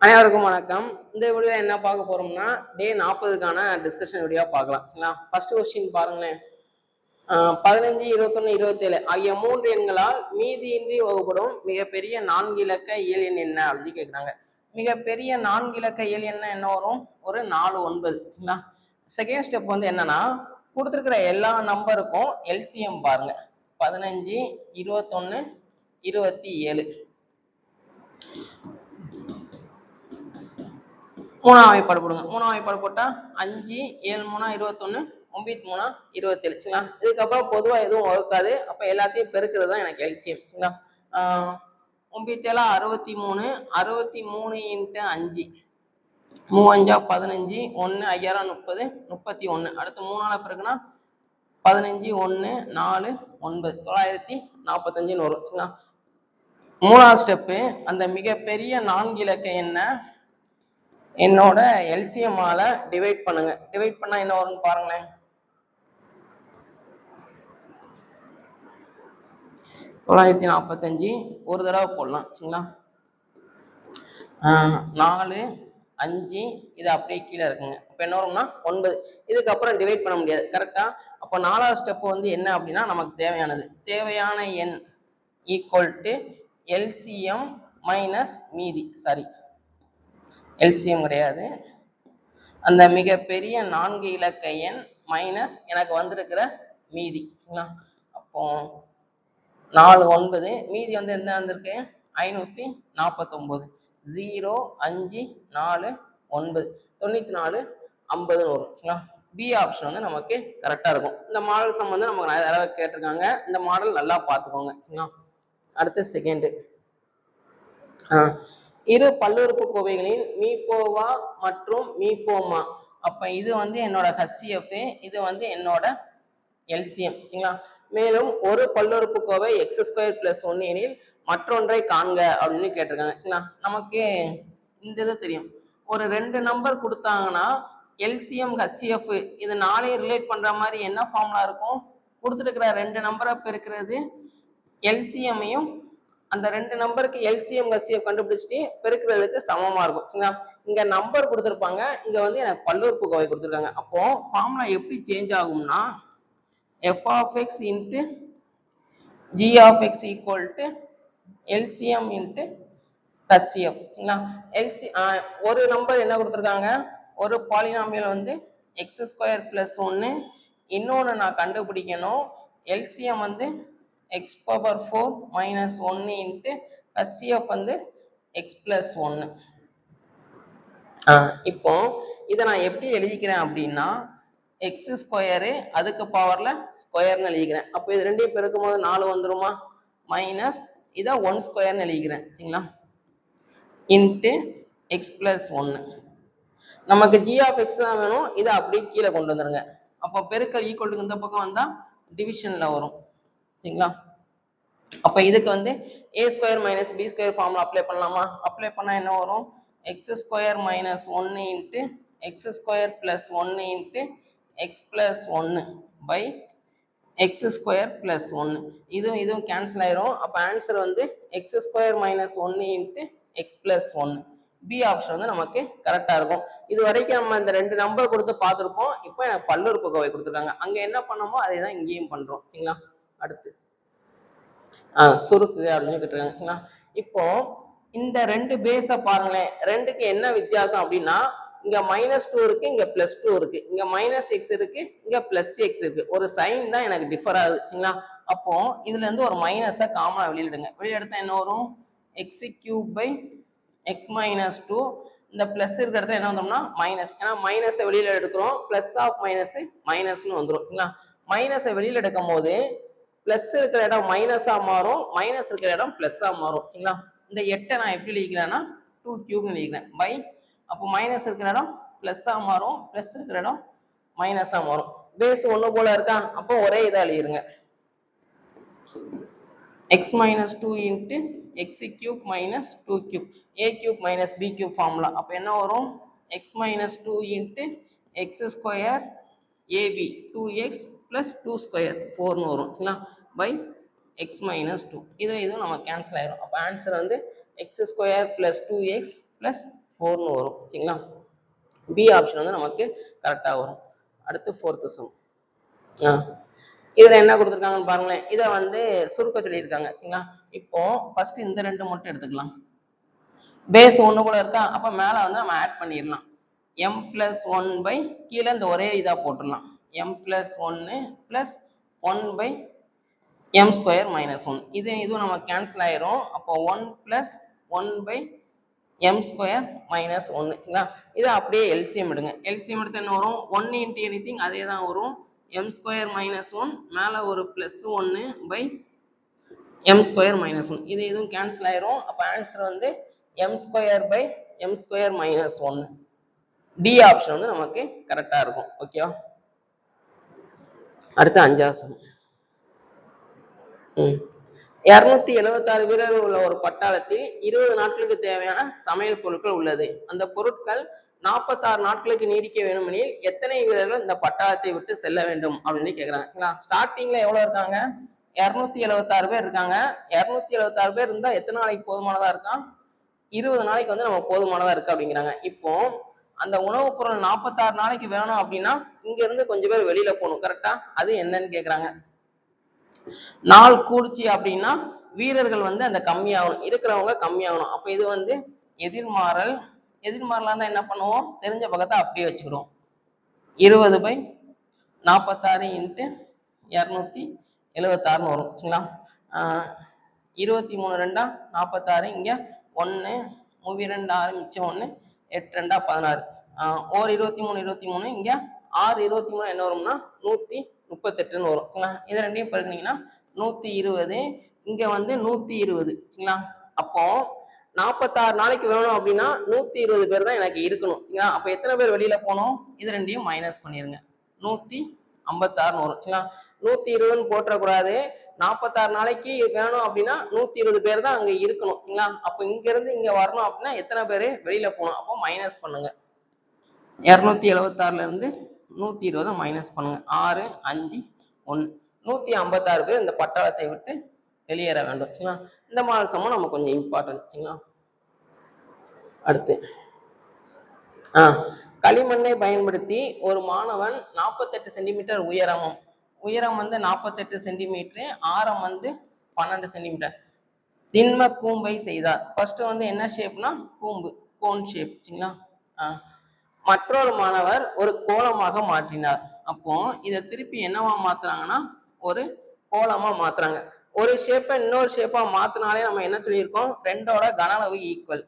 அனைவருக்கும் வணக்கம். இந்த வீடியோ என்ன பார்க்க போறோம்னா டே 40க்கான டிஸ்கஷன் வீடியோ பார்க்கலாம். ஃபர்ஸ்ட் கொஸ்டின் பாருங்களேன். 15, 21, 27 ஆகிய 3 எண்களால் மீதியின்றி வகுப்படும் மிகப்பெரிய 4 இலக்க இயல் எண் என்ன அப்படின்னு கேட்குறாங்க. மிகப்பெரிய 4 இலக்க இயல் எண் என்ன வரும்? ஒரு 4, 9. செகண்ட் ஸ்டெப் வந்து என்னன்னா, கொடுத்துருக்கிற எல்லா நம்பருக்கும் எல்சிஎம் பாருங்க. 15, 21, 27. மூணாம் வாய்ப்பாடு போடுங்க. மூணாம் வாய்ப்பாடு போட்டா 5, 7 3 21, 9 3 27. சரிங்களா? இதுக்கப்புறம் பொதுவா எதுவும் வகுக்காது. அப்ப எல்லாத்தையும் பெருக்கிறது தான் எனக்கு எல்சிஎம். சரிங்களா? 9 7 63, 63 × 5, 3 5 15, 1 5 30, 31. அடுத்து 3 பெருக்குனா 15 1 4 9, 945 வரும். சரிங்களா? மூணாவது ஸ்டெப்பு, அந்த மிகப்பெரிய 4 இலக்க என்ன என்னோட எல்சிஎம்மால டிவைட் பண்ணுங்க. டிவைட் பண்ணா என்ன வரும்னு பாருங்களேன். 945 ஒரு தடவை போடலாம். சரிங்களா? 4 5 இது அப்படியே கீழே இருக்குங்க. அப்போ என்ன வரும்னா 9. இதுக்கப்புறம் டிவைட் பண்ண முடியாது. கரெக்டா? அப்போ 4வது ஸ்டெப் வந்து என்ன அப்படின்னா, நமக்கு தேவையான எண் ஈக்குவல் டு எல்சிஎம் மைனஸ் மீதி. சாரி, எல்சிஎம் கிடையாது, அந்த மிகப்பெரிய 4 இலக்க எண் மைனஸ் எனக்கு வந்திருக்கிற மீதி. அப்போ 4 9, மீதி வந்து என்ன வந்திருக்கு? 549. 0 5 4 9, 94 50 வரும். பி ஆப்ஷன் வந்து நமக்கு கரெக்டா இருக்கும். இந்த மாடல் சம் வந்து நமக்கு நிறைய தடவை கேட்டிருக்காங்க. இந்த மாடல் நல்லா பார்த்துக்கோங்க. அடுத்து செகண்ட், இரு பல்லுறுப்புக்கோவைகளின் மீபோவா மற்றும் மீபோமா. அப்ப இது வந்து என்னோட ஹச்சிஎஃப், இது வந்து என்னோட எல்சிஎம். சரிங்களா? மேலும் ஒரு பல்லுறுப்புக்கோவை x² + 1 எனில் மற்றொன்றை காண்க அப்படின்னு கேட்டிருக்காங்க. சரிங்களா? நமக்கு இந்த இது தெரியும். ஒரு 2 நம்பர் கொடுத்தாங்கன்னா எல்சிஎம் ஹச்சிஎஃப் இது 4ஐயும் ரிலேட் பண்ற மாதிரி என்ன ஃபார்முலா இருக்கும்? கொடுத்துருக்கிற 2 நம்பரை பெருக்கிறது எல்சிஎம்மையும் அந்த 2 நம்பருக்கு எல்சிஎம் ஹச்சிஎஃப் கண்டுபிடிச்சிட்டு பெருக்கிறதுக்கு சமமா இருக்கும். சரிங்களா? இங்க நம்பர் கொடுத்துருப்பாங்க, இங்க வந்து எனக்கு பல்லுறுப்புக்கோவை கொடுத்துருக்காங்க. அப்போ ஃபார்முலா எப்படி சேஞ்ச் ஆகும்னா, f of x into g of x equal to LCM into HCF. ஒரு நம்பர் என்ன கொடுத்துருக்காங்க? ஒரு பாலினாமியல் வந்து x² + 1, இன்னொன்று நான் கண்டுபிடிக்கணும். எல்சிஎம் வந்து x⁴ - 1 into HCF வந்து x + 1. இப்போ இதை நான் எப்படி எழுதிக்கிறேன் அப்படின்னா, x² அதுக்கு பவர்ல ஸ்கொயர்னு எழுதிக்கிறேன். அப்போ இது ரெண்டையும் பெருக்கும் போது 4 வந்துருமா? மைனஸ் இதை 1² எழுதிக்கிறேன். சரிங்களா? Into x + 1. நமக்கு g of x தான் வேணும். இதை அப்படியே கீழே கொண்டு வந்துருங்க. அப்போ பெருக்கல் ஈக்குவல் இந்த பக்கம் வந்தா டிவிஷன்ல வரும். சரிங்களா? அப்ப இதுக்கு வந்து a² - b² ஃபார்முலா அப்ளை பண்ணலாமா? அப்ளை பண்ணா என்ன வரும்? x² - 1 into x² + 1 into x + 1 by x² + 1. இதுவும் கேன்சல் ஆயிரும். அப்ப ஆன்சர் வந்து x² - 1 into x + 1. B option வந்து நமக்கு கரெக்டா இருக்கும். இது வரைக்கும் நம்ம இந்த 2 நம்பர் கொடுத்து பார்த்துருப்போம். இப்போ எனக்கு பல்லுறுப்புக்கோவை கொடுத்துருக்காங்க. அங்க என்ன பண்ணமோ அதே தான் இங்கேயும் பண்றோம். சரிங்களா? அடுத்து சுருக்கு அப்படின்னு கேட்டிருக்காங்க. இப்போ இந்த 2 பேஸை பாருங்களேன். 2க்கு என்ன வித்தியாசம் அப்படின்னா, இங்க -2 இருக்கு, இங்க +2 இருக்கு, இங்க -x இருக்கு, இங்க +x இருக்கு. ஒரு சைன் தான் எனக்கு டிஃபர் ஆகுது. சரிங்களா? அப்போ இதுல இருந்து ஒரு மைனஸை காமனா வெளியிடுங்க. வெளியெடுத்தா என்ன வரும்? x³ x - 2. இந்த பிளஸ் இருக்கிற இடத்துல என்ன வந்தோம்னா மைனஸ். ஏன்னா மைனஸை வெளியில எடுக்கிறோம், பிளஸ் ஆஃப் மைனஸ் மைனஸ்னு வந்துடும். சரிங்களா? மைனஸை வெளியில எடுக்கும் போது பிளஸ் இருக்கிற இடம் மைனஸா மாறும், மைனஸ் இருக்கிற இடம் பிளஸ்ஸா மாறும். சரிங்களா? இந்த 8 நான் எப்படி எழுதிக்கிறேன்னா 2³ எழுதிக்கிறேன். பை, அப்போ மைனஸ் இருக்கிற இடம் பிளஸ்ஸா மாறும், பிளஸ் இருக்கிற இடம் மைனஸா மாறும். பேஸ் ஒன்று போல இருக்கா? அப்போ ஒரே இதை எழுதிருங்க. x - 2 into x³ - 2³ a³ - b³ formula. அப்போ என்ன வரும்? x - 2 into x² ab 2x + 2² 4ன்னு வரும். சரிங்களா? By x - 2. இதுவும் நம்ம கேன்சல் ஆயிரும். அப்போ ஆன்சர் வந்து x² + 2x + 4ன்னு வரும். சரிங்களா? பி ஆப்ஷன் வந்து நமக்கு கரெக்டாக வரும். அடுத்து 4th சம். இதில் என்ன கொடுத்துருக்காங்கன்னு பாருங்களேன். இதை வந்து சுருக்க சொல்லியிருக்காங்க. சரிங்களா? இப்போ ஃபர்ஸ்ட் இந்த ரெண்டு மட்டும் எடுத்துக்கலாம். பேஸ் 1 கூட இருக்கா, அப்போ மேலே வந்து நம்ம ஆட் பண்ணிடலாம். m+1 கீழே இந்த ஒரே இதாக போட்டுடலாம். m+1 + 1/m² - 1. இதுவும் நம்ம கேன்சல் ஆயிரும். அப்போ 1 + 1/m² - 1. சரிங்களா? இதை அப்படியே எல்சிஎம் எடுங்க. எல்சிஎம் எடுத்து என்ன வரும்? 1 × எனிதிங் அதே தான் வரும். m² - 1 மேலே ஒரு +1/m² - 1. இதுவும் கேன்சல் ஆயிரும். அப்போ ஆன்சர் வந்து m²/m² - 1. டி ஆப்ஷன் வந்து நமக்கு கரெக்டாக இருக்கும். ஓகேவா? அடுத்து 5வது சம். 276 வீரர்கள் உள்ள ஒரு பட்டாளத்தில் 20 நாட்களுக்கு தேவையான சமையல் பொருட்கள் உள்ளது. அந்த பொருட்கள் 46 நாட்களுக்கு நீடிக்க வேண்டுமெனில் எத்தனை வீரர்கள் இந்த பட்டாளத்தை விட்டு செல்ல வேண்டும் அப்படின்னு கேட்குறாங்க. ஸ்டார்டிங்ல எவ்வளோ இருக்காங்க? 276 பேர் இருக்காங்க. 276 பேர் இருந்தால் எத்தனை நாளைக்கு போதுமானதாக இருக்கான்? 20 நாளைக்கு வந்து நம்ம போதுமானதாக இருக்கு அப்படிங்கிறாங்க. இப்போ அந்த உணவுப் பொருள் 46 நாளைக்கு வேணும் அப்படின்னா இங்க இருந்து கொஞ்சம் பேர் வெளியில போகணும். கரெக்டா? அது என்னன்னு கேட்குறாங்க. நாள் கூடுச்சு அப்படின்னா வீரர்கள் வந்து அந்த கம்மியாகணும், இருக்கிறவங்க கம்மியாகணும். அப்போ இது வந்து எதிர்மாறல். எதிர்மாறலா இருந்தால் என்ன பண்ணுவோம்? தெரிஞ்ச பக்கத்தை அப்படியே வச்சுக்கிடுவோம். 20/46 × 276 வரும். சரிங்களா? 23 2 46. இங்கே 1 3 2 6 மிச்சம் 1 8 2 16. ஒரு 23 இங்கே 6 23 என்ன வரும்னா 138ன்னு வரும். சரிங்களா? இது ரெண்டையும் பெருக்குனீங்கன்னா 120. இங்கே வந்து 120. சரிங்களா? அப்போ 46 நாளைக்கு வேணும் அப்படின்னா 120 பேர் தான் எனக்கு இருக்கணும். சரிங்களா? அப்போ எத்தனை பேர் வெளியில போகணும்? இது ரெண்டையும் மைனஸ் பண்ணிடுங்க. 156ன்னு வரும். சரிங்களா? 120ன்னு போட்டுறக்கூடாது. 46 நாளைக்கு வேணும் அப்படின்னா 120 பேர் தான் அங்கே இருக்கணும். சரிங்களா? அப்போ இங்கேருந்து இங்கே வரணும் அப்படின்னா எத்தனை பேர் வெளியில போகணும்? அப்போ மைனஸ் பண்ணுங்க. 276லேருந்து 120 மைனஸ் பண்ணுங்க. 6 5 1 156 பேர் இந்த பட்டாளத்தை விட்டு வெளியேற வேண்டும். சரிங்களா? இந்த மாதிரி சமம் நம்ம கொஞ்சம் இம்பார்ட்டன்ட். சரிங்களா? அடுத்து களிமண்ணை பயன்படுத்தி ஒரு மாணவன் 48 சென்டிமீட்டர் உயரம் வந்து 48 சென்டிமீட்டர், ஆரம் வந்து 12 சென்டிமீட்டர் திண்ம கூம்பை செய்தார். ஃபர்ஸ்ட் வந்து என்ன ஷேப்னா கூம்பு, கோன் ஷேப். சரிங்களா? மற்றொரு மாணவர் ஒரு கோலமாக மாற்றினார். அப்போ இதை திருப்பி என்னவா மாத்துறாங்கன்னா ஒரு கோலமா மாத்துறாங்க. ஒரு ஷேப்பை இன்னொரு ஷேப்பா மாத்தினாலே நம்ம என்ன சொல்லியிருக்கோம்? ரெண்டோட கன அளவு ஈக்குவல்.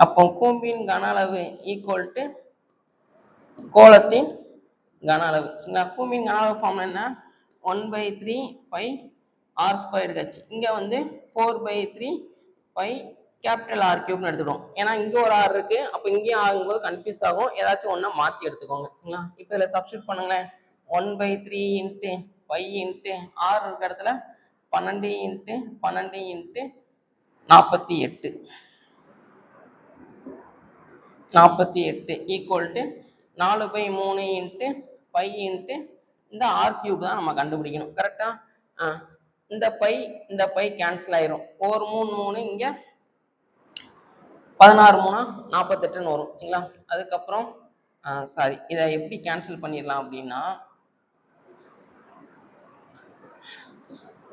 அப்போ கூம்பின் கன அளவு ஈக்குவல் டு கோலத்தின் கன அளவு. கூம்பின் கன அளவு ஃபார்ம் என்ன? 1/3 π r²h. இங்க வந்து 4/3 π R³ எடுத்துடும். ஏன்னா இங்க ஒரு ஆர் இருக்கு. அப்போ இங்கேயும் ஆகும்போது கன்ஃபியூஸ் ஆகும். ஏதாச்சும் ஒன்னா மாத்தி எடுத்துக்கோங்க. இப்போ இதில் சப்ஸ்டியூட் பண்ணுங்களேன். 1/3 × π × r இருக்க இடத்துல 12 × 12 × 48 ஈக்குவல் டு 4/3 × π × இந்த r³ தான் நம்ம கண்டுபிடிக்கணும். கரெக்டா? இந்த பை கேன்சல் ஆயிரும். 4 3 3 இங்க 16 3 48ன்னு வரும். சரிங்களா? அதுக்கப்புறம் சாரி, இதை எப்படி கேன்சல் பண்ணிடலாம் அப்படின்னா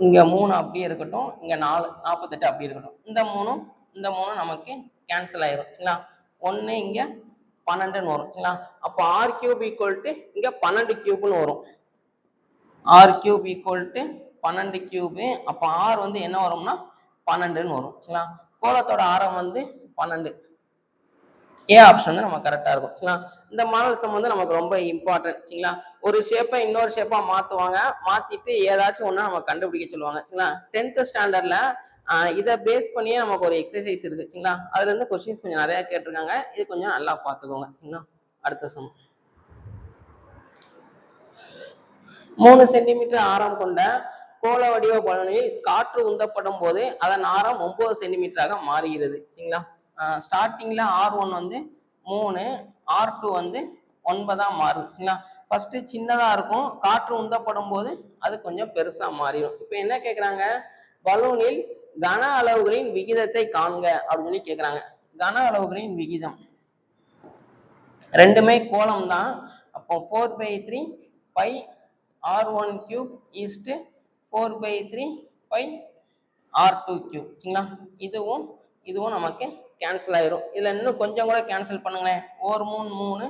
இங்க 3 அப்படியே இருக்கட்டும், இங்க 48 அப்படியே இருக்கட்டும். இந்த 3 நமக்கு கேன்சல் ஆயிரும். சரிங்களா? 1 இங்க 12ன்னு வரும். சரிங்களா? அப்போ r³ ஈக்குவல் டு இங்க 12³ வரும். r³ equal to 12³. அப்போ r வந்து என்ன வரும்னா 12ன்னு வரும். சரிங்களா? கோலத்தோட ஆரம் வந்து 12. ஏ ஆப்ஷன் வந்து நம்ம கரெக்டா இருக்கும். சரிங்களா? இந்த மாடல் சம் வந்து நமக்கு ரொம்ப இம்பார்ட்டன்ட். சரிங்களா? ஒரு ஷேப்பை இன்னொரு ஷேப்பா மாத்துவாங்க. மாத்திட்டு ஏதாச்சும் ஒண்ணு நம்ம கண்டுபிடிக்க சொல்லுவாங்க. சரிங்களா? 10th ஸ்டாண்டர்ட்ல இதை பேஸ் பண்ணியே நமக்கு ஒரு எக்ஸசைஸ் இருக்கு. சரிங்களா? அதுல இருந்து கொஸ்டின்ஸ் கொஞ்சம் நிறைய கேட்டிருக்காங்க. இது கொஞ்சம் நல்லா பார்த்துக்கோங்க. சரிங்களா? அடுத்த சம். 3 சென்டிமீட்டர் ஆரம் கொண்ட கோள வடிவ பலூனில் காற்று உந்தப்படும் போது அதன் ஆரம் 9 சென்டிமீட்டராக மாறுகிறது. சரிங்களா? ஸ்டார்டிங்ல R1 வந்து 3, R2 வந்து 9 மாறுது. சரிங்களா? ஃபர்ஸ்ட் சின்னதா இருக்கும். காற்று உந்தப்படும் போது அது கொஞ்சம் பெருசா மாறிடும். இப்போ என்ன கேட்குறாங்க? பலூனில் கன அளவுகளின் விகிதத்தை காண்க அப்படின்னு கேட்குறாங்க. கன அளவுகளின் விகிதம் ரெண்டுமே கோலம் தான். அப்போ 4/3 by r1³ east 4/3 by r2³ சரிங்களா. இதுவும் இதுவும் நமக்கு கேன்சல் ஆயிரும். இதுல இன்னும் கொஞ்சம் கூட கேன்சல் பண்ணுங்களேன். 4 3 3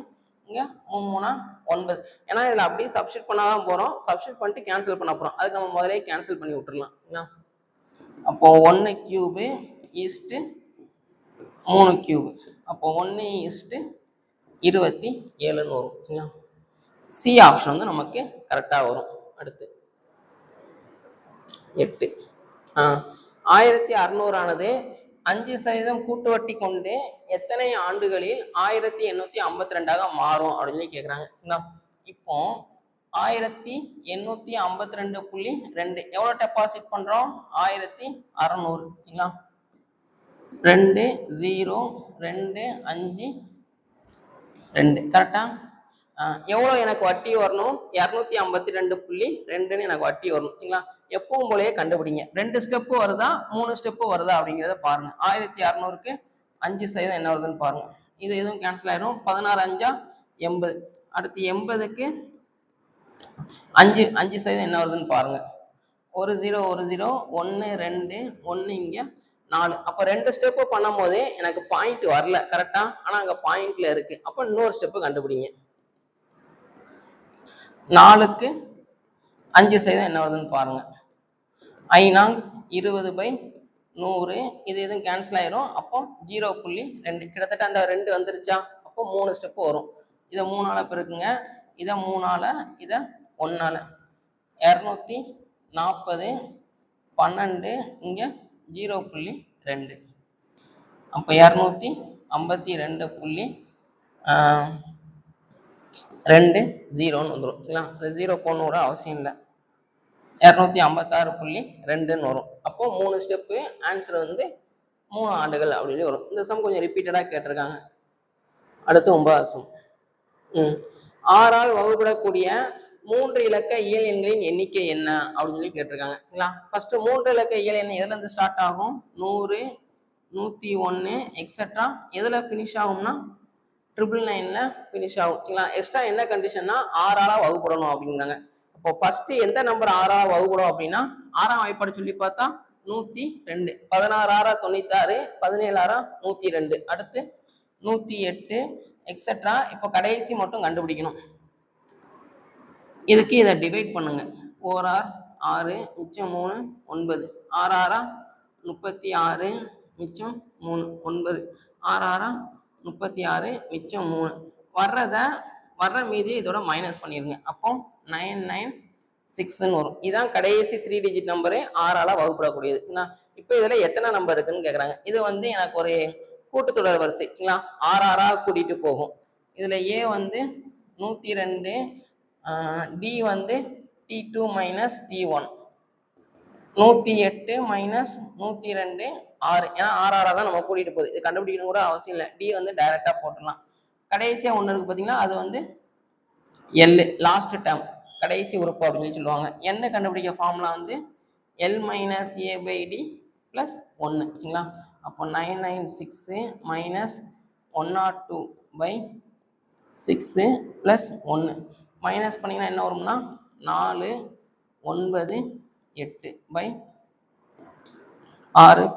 இங்க 3 3 9. ஏன்னா இதுல அப்படியே சப்ஸ்டிட் பண்ணாதான் போறோம். சப்ஸ்டிட் பண்ணிட்டு கேன்சல் பண்ண போறோம். அதுக்கு நம்ம முதலே கேன்சல் பண்ணி விட்டுறலாம். அப்போ 1³ ஈஸ்ட் 3³ அப்போ 1:27 வரும் சரிங்களா. சி ஆப்ஷன் வந்து நமக்கு கரெக்டா வரும். அடுத்து 8 1600 ஆனது 5% கூட்டு வட்டி கொண்டு எத்தனை ஆண்டுகளில் 1852 மாறும் அப்படின்னு சொல்லி கேட்குறாங்க. இப்போ 1852.2 எவ்வளோ டெபாசிட் பண்றோம்? 1600 சரிங்களா. 2 0 2 5 2 கரெக்டா. எவ்வளோ எனக்கு வட்டி வரணும்? 252.2 எனக்கு வட்டி வரணும் சரிங்களா. எப்பவும் போலயே கண்டுபிடிங்க. 2 ஸ்டெப்பு வருதா 3 ஸ்டெப்பு வருதா அப்படிங்கிறத பாருங்க. 1600க்கு 5% என்ன வருதுன்னு பாருங்க. இது எதுவும் கேன்சல் ஆயிடும். 16 5 80. அடுத்து 80க்கு 5% என்ன வருதுன்னு பாருங்க. 1 0 1 0 1 2 1 இங்க 4. அப்போ 2 ஸ்டெப்பு பண்ணும் போதே எனக்கு பாயிண்ட் வரல கரெக்டா. ஆனா அங்க பாயிண்ட்ல இருக்கு. அப்போ இன்னொரு ஸ்டெப்பு கண்டுபிடிங்க. 4க்கு 5% என்ன வருதுன்னு பாருங்க. 20/100. இது எதுவும் கேன்சல் ஆயிரும். அப்போ 0.2 கிட்டத்தட்ட அந்த 2 வந்துருச்சா. அப்போ 3 ஸ்டெப்பு வரும். இதை 3ஆல பெருக்குங்க. இதை 3ஆல இதை 1ஆல 240 12 இங்க 0.2 அப்போ 252.20 வந்துடும் சரிங்களா. 0 போடணும் அவசியம் இல்லை. 256.2 வரும். அப்போ 3 ஸ்டெப்பு ஆன்சர் வந்து 3 ஆண்டுகள் அப்படின்னு வரும். இந்த சம் கொஞ்சம் ரிப்பீட்டடா கேட்டிருக்காங்க. அடுத்து 9வது சம். 6ஆல் வகுப்படக்கூடிய 3 இலக்க இயல் எண்களின் எண்ணிக்கை என்ன அப்படின்னு சொல்லி கேட்டிருக்காங்க சரிங்களா. ஃபர்ஸ்ட் 3 இலக்க இயல் எண் எதுல இருந்து ஸ்டார்ட் ஆகும்? 100 101 எக்ஸெட்ரா. எதுல ஃபினிஷ் ஆகும்னா 999ல ஃபினிஷ் ஆகும் சரிங்களா. எக்ஸ்ட்ரா என்ன கண்டிஷன்னா 6ஆல வகுப்படணும் அப்படிங்கிறாங்க. அப்போ ஃபர்ஸ்ட் எந்த நம்பர் 6ஆல வகுப்படும் அப்படின்னா 6ஆம் வாய்ப்பாடு சொல்லி பார்த்தா 102. 16 6 96 17 6 102. அடுத்து 108 எக்ஸெட்ரா. இப்போ கடைசி மட்டும் கண்டுபிடிக்கணும். இதுக்கு இதை டிவைட் பண்ணுங்க. 4 6 மிச்சம் 3 9 6 6 36 மிச்சம் 3 9 6 6 36 மிச்சம் 3 வர்ற மீதி இதோட மைனஸ் பண்ணிருங்க. அப்போ 996 வரும். இதான் கடைசி 3 டிஜிட் நம்பரு 6ஆல வகுப்படக்கூடியது. இப்போ இதுல எத்தனை நம்பர் இருக்குன்னு கேக்குறாங்க. இது வந்து எனக்கு ஒரு கூட்டுத்தொடர் வரிசை சரிங்களா. 6 6 கூட்டிட்டு போகும். இதுல ஏ வந்து 102, டி வந்து T2 மைனஸ் T1, 108 மைனஸ் 102 6. ஏன்னா 6 6 தான் நம்ம கூட்டிட்டு போகுது. இது கண்டுபிடிக்கணும் கூட அவசியம் இல்லை. டி வந்து டைரக்டா போட்டுடலாம். கடைசியா ஒண்ணு இருக்கு பாத்தீங்கன்னா அது வந்து எல் லாஸ்ட் டேர்ம் கடைசி உறுப்பு அப்படின்னு சொல்லுவாங்க. என்ன கண்டுபிடிக்க ஃபார்முலா வந்து L minus A by D plus 1 சரிங்களா. அப்போ 996 மைனஸ் 102/6 பிளஸ் 1 மைனஸ் பண்ணிங்கன்னா என்ன வரும்னா 4 9 8/6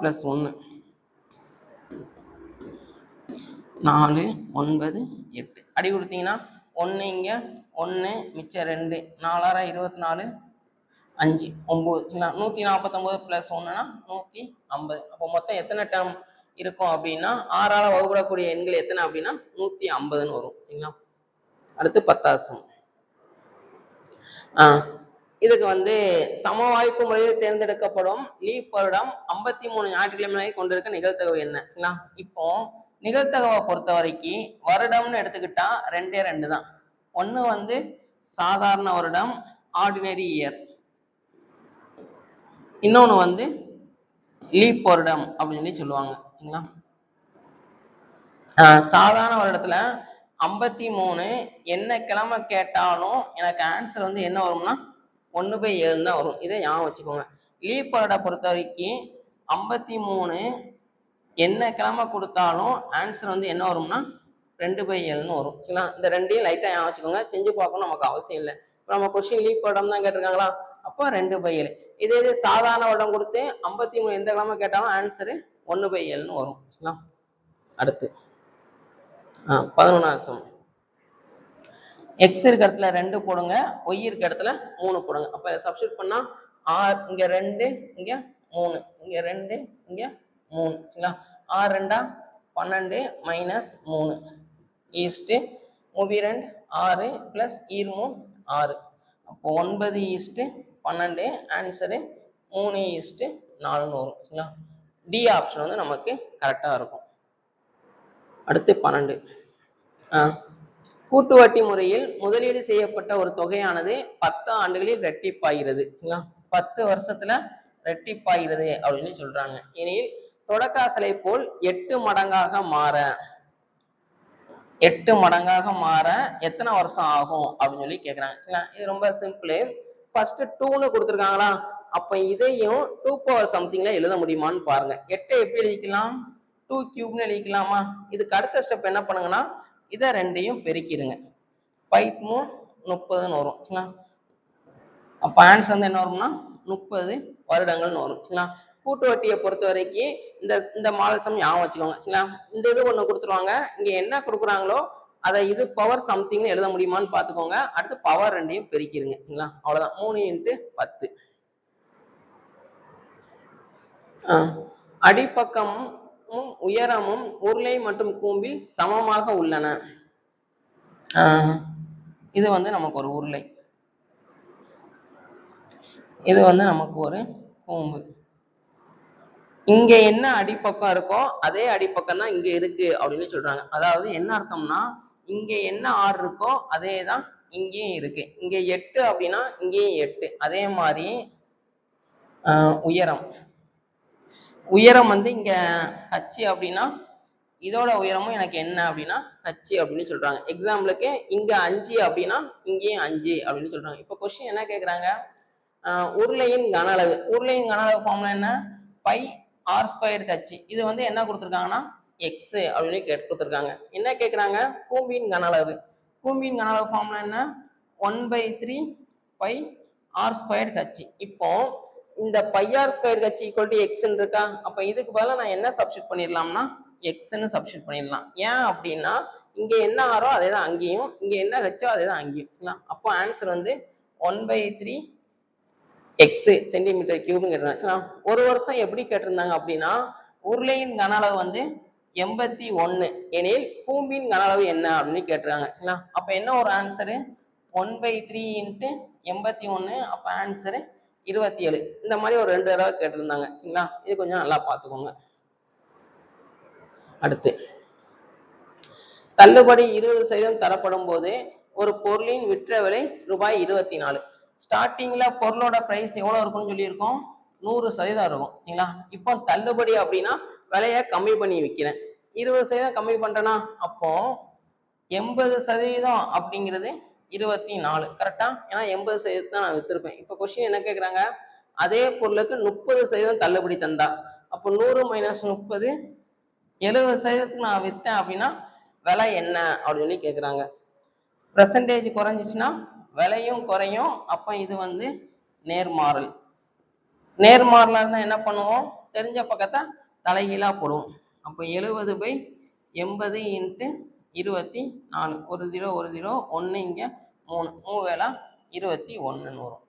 பிளஸ் 1 4 9 8 அடி கொடுத்தீங்கன்னா 1 இங்க 1 மிச்சம் 2 4 6 24 5 9 149 பிளஸ் 1னா 150. அப்போ மொத்தம் எத்தனை டேர்ம் இருக்கும் அப்படின்னா 6ஆல வகுப்படக்கூடிய எண்கள் எத்தனை அப்படின்னா 150ன்னு வரும் சரிங்களா. அடுத்து 10வது சம். இதுக்கு வந்து சமவாய்ப்பு முறையில் தேர்ந்தெடுக்கப்படும் லீப் வருடம் 53 ஞாயிற்றுக்கிழமை கொண்டிருக்க நிகழ்த்தகவு என்ன சரிங்களா. இப்போ நிகழ்த்தகவை பொறுத்த வரைக்கும் வருடம்னு எடுத்துக்கிட்டா 2 தான். ஒன்று வந்து சாதாரண வருடம் ஆர்டினரி இயர், இன்னொன்று வந்து லீப் வருடம் அப்படின்னு சொல்லி சொல்லுவாங்க சரிங்களா. சாதாரண வருடத்துல 53 என்ன கிழமை கேட்டாலும் எனக்கு ஆன்சர் வந்து என்ன வரும்னா 1/7 தான் வரும். இதை ஞாபகம் வச்சுக்கோங்க. லீப் வருட பொறுத்த வரைக்கும் 53 என்ன கிழமை கொடுத்தாலும் ஆன்சர் வந்து என்ன வரும்னா 2/7 வரும். சரிங்களா? இந்த ரெண்டையும் லைட்டாக ஞாபகம் வச்சுக்கோங்க. செஞ்சு பார்க்கணும் நமக்கு அவசியம் இல்லை. இப்போ நம்ம கொஸ்டின் லீப் வருடம் தான் கேட்டிருக்காங்களா, அப்போ 2/7. இதே சாதாரண வருடம் கொடுத்து 53 எந்த கிழமை கேட்டாலும் ஆன்சரு 1/7 வரும். சரிங்களா? அடுத்து 11வது சம். எக்ஸ் இருக்க இடத்துல 2 போடுங்க, ஒய் இருக்க இடத்துல 3 போடுங்க. அப்போ சப்ஸ்டியூட் பண்ணா இங்க 2, இங்க 3, இங்க 2, இங்க 3. சரிங்களா? 6 2 12 மைனஸ் 3 ஈஸ்ட்டு 32 6 பிளஸ் 6. அப்போ 9:12 ஆன்சரு 3:4 வரும். சரிங்களா? டி ஆப்ஷன் வந்து நமக்கு கரெக்டாக இருக்கும். அடுத்து 12. கூட்டு வட்டி முறையில் முதலீடு செய்யப்பட்ட ஒரு தொகையானது 10 ஆண்டுகளில் ரெட்டிப்பாகிறது. 10 வருஷத்துல ரெட்டிப்பாகிறது அப்படின்னு சொல்றாங்க. எனில் தொடக்காசலை போல் 8 மடங்காக மாற எத்தனை வருஷம் ஆகும் அப்படின்னு சொல்லி கேட்குறாங்க. இது ரொம்ப சிம்பிள். ஃபர்ஸ்ட் 2ன்னு கொடுத்துருக்காங்களா, அப்ப இதையும் 2 பவர் சம்திங்ல எழுத முடியுமான்னு பாருங்க. 8 எப்படி எழுதிக்கலாம், 2 கியூப்னு எழுதிக்கலாமா? இதுக்கு அடுத்த ஸ்டெப் என்ன பண்ணுங்கன்னா, இதை ரெண்டையும் பெருக்கிடுங்க. 5 30ன்னு வரும். அப்ப ஆன்சர் வந்து என்ன வரும்னா 30 வருடங்கள்னு வரும். கூட்டு வட்டியை பொறுத்த வரைக்கும் இந்த மாடல் சம் ஞாபகம் வச்சுக்கோங்க. இந்த இது ஒண்ணு கொடுத்துருவாங்க, இங்க என்ன கொடுக்குறாங்களோ அதை இது பவர் சம்திங்னு எழுத முடியுமான்னு பாத்துக்கோங்க. அடுத்து பவர் ரெண்டையும் பெருக்கிடுங்க. அவ்வளவுதான். 3 × 10. அடிப்பக்கமும் உயரமும் உருளை மற்றும் கூம்பில் சமமாக உள்ளன. இது வந்து நமக்கு ஒரு உருளை, இது வந்து நமக்கு ஒரு கூம்பு. இங்க என்ன அடிப்பக்கம் இருக்கோ அதே அடிப்பக்கம் தான் இங்க இருக்கு அப்படின்னு சொல்றாங்க. அதாவது என்ன அர்த்தம்னா, இங்க என்ன ஆறு இருக்கோ அதே தான் இங்கேயும் இருக்கு. இங்க 8 அப்படின்னா இங்கேயும் 8. அதே மாதிரி உயரம் வந்து இங்க ஹச் அப்படின்னா இதோட உயரமும் எனக்கு என்ன அப்படின்னா ஹச் அப்படின்னு சொல்றாங்க. எக்ஸாம்பிளுக்கு இங்க 5 அப்படின்னா இங்கேயும் 5 அப்படின்னு சொல்றாங்க. இப்போ கொஸ்டின் என்ன கேட்குறாங்க, உருளையின் கன அளவு ஃபார்முலா என்ன, πr² h. இது வந்து என்ன கொடுத்துருக்காங்கன்னா எக்ஸ் அப்படின்னு கொடுத்துருக்காங்க. என்ன கேட்குறாங்க, கூம்பின் கன அளவு ஃபார்முலா என்ன, 1/3 πr² h. இப்போ இந்த πr² h = x இருக்கா, அப்ப இதுக்கு பதிலா நான் என்ன சப்ஸ்டிட் பண்ணிடலாம்னா எக்ஸ்ன்னு சப்ஸ்டிட் பண்ணிடலாம். ஏன் அப்படின்னா இங்க என்ன ஆரோ அதே தான் அங்கேயும், இங்க என்ன ஹச்சோ அதே தான் அங்கேயும். அப்போ ஆன்சர் வந்து 1/3 x சென்டிமீட்டர் கியூப்னு கேட்டிருந்தாங்க. ஒரு வருஷம் எப்படி கேட்டிருந்தாங்க அப்படின்னா, உருளையின் கன அளவு வந்து 81 எனில் கூம்பின் கன அளவு என்ன அப்படின்னு கேட்டிருக்காங்க. அப்ப என்ன ஒரு ஆன்சரு, 1/3 × 81. அப்ப ஆன்சரு 27. இந்த மாதிரி ஒரு 2 தடவை கேட்டிருந்தாங்க. இது கொஞ்சம் நல்லா பார்த்துக்கோங்க. அடுத்து தள்ளுபடி 20% தரப்படும் போது ஒரு பொருளின் விற்ற விலை ரூபாய் 24. ஸ்டார்டிங்ல பொருளோட பிரைஸ் எவ்வளவு இருக்கும்னு சொல்லியிருக்கோம், 100% இருக்கும். இப்போ தள்ளுபடி அப்படின்னா விலையை கம்மி பண்ணி விற்கிறேன். 20% கம்மி பண்றேன்னா அப்போ 80% அப்படிங்கிறது 24. கரெக்டா? ஏன்னா 80% தான் நான் வித்திருப்பேன். இப்போ கொஸ்டின் என்ன கேட்குறாங்க, அதே பொருளுக்கு 30% தள்ளுபடி தந்தா, அப்போ 100 - 30 70%க்கு நான் விற்றேன் அப்படின்னா விலை என்ன அப்படின்னு சொல்லி கேட்குறாங்க. பெர்சன்டேஜ் குறைஞ்சிச்சுன்னா விலையும் குறையும். அப்போ இது வந்து நேர்மாறல். நேர்மாறலா இருந்தால் என்ன பண்ணுவோம், தெரிஞ்ச பக்கத்தை தலைகீழாக போடுவோம். அப்போ 70/80 × 24. 1 0 1 0 1 இங்கே 3 3 வேளா 21 வரும்.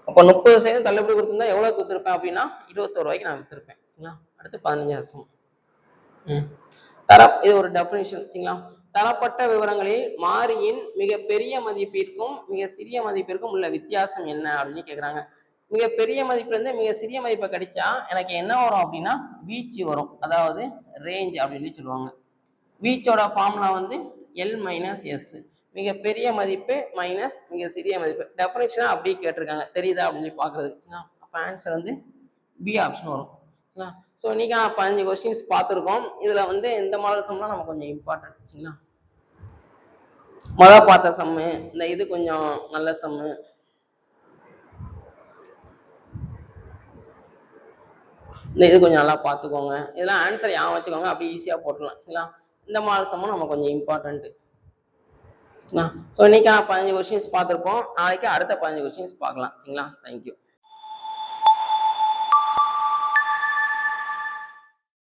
அப்போ 30% தள்ளுபடி கொடுத்துருந்தா எவ்வளோ விற்றுருப்பேன் அப்படின்னா 21 ரூபாய்க்கு நான் விற்றுருப்பேன். அடுத்து 15வது சம். இது ஒரு டெஃபினிஷன். தரப்பட்ட விவரங்களில் மாறியின் மிக பெரிய மதிப்பிற்கும் மிக சிறிய மதிப்பிற்கும் உள்ள வித்தியாசம் என்ன அப்படின்னு கேட்குறாங்க. மிக பெரிய மதிப்புலேருந்து மிக சிறிய மதிப்பை கடிச்சா எனக்கு என்ன வரும் அப்படின்னா வீச்சு வரும், அதாவது ரேஞ்ச் அப்படின்னு சொல்லுவாங்க. வீச்சோட ஃபார்முலா வந்து L - S. மிக பெரிய மதிப்பு மைனஸ் மிக சிறிய மதிப்பு. டெஃபினிஷனா அப்படி கேட்டிருக்காங்க, தெரியுதா அப்படின்னு பார்க்குறது. அப்போ ஆன்சர் வந்து பி ஆப்ஷன் வரும். ஸோ இன்னைக்கு 15 கொஸ்டின்ஸ் பார்த்துருக்கோம். இதுல வந்து இந்த மாடல் சம்லாம் நமக்கு கொஞ்சம் இம்பார்ட்டன்ட். மொதல் பார்த்த சம்மு இந்த இது கொஞ்சம் நல்ல சம்மு. இந்த இது கொஞ்சம் நல்லா பார்த்துக்கோங்க. இதெல்லாம் ஆன்சர் ஞாபகம் வச்சுக்கோங்க, அப்படி ஈஸியாக போட்டுடலாம். சரிங்களா? இந்த மாடல் சம்மும் நம்ம கொஞ்சம் இம்பார்ட்டன்ட்டு. ஸோ இன்னைக்கு 15 கொஸ்டின்ஸ் பார்த்துருப்போம். நாளைக்கு அடுத்த 15 கொஸ்டின்ஸ் பார்க்கலாம். சரிங்களா? தேங்க்யூ.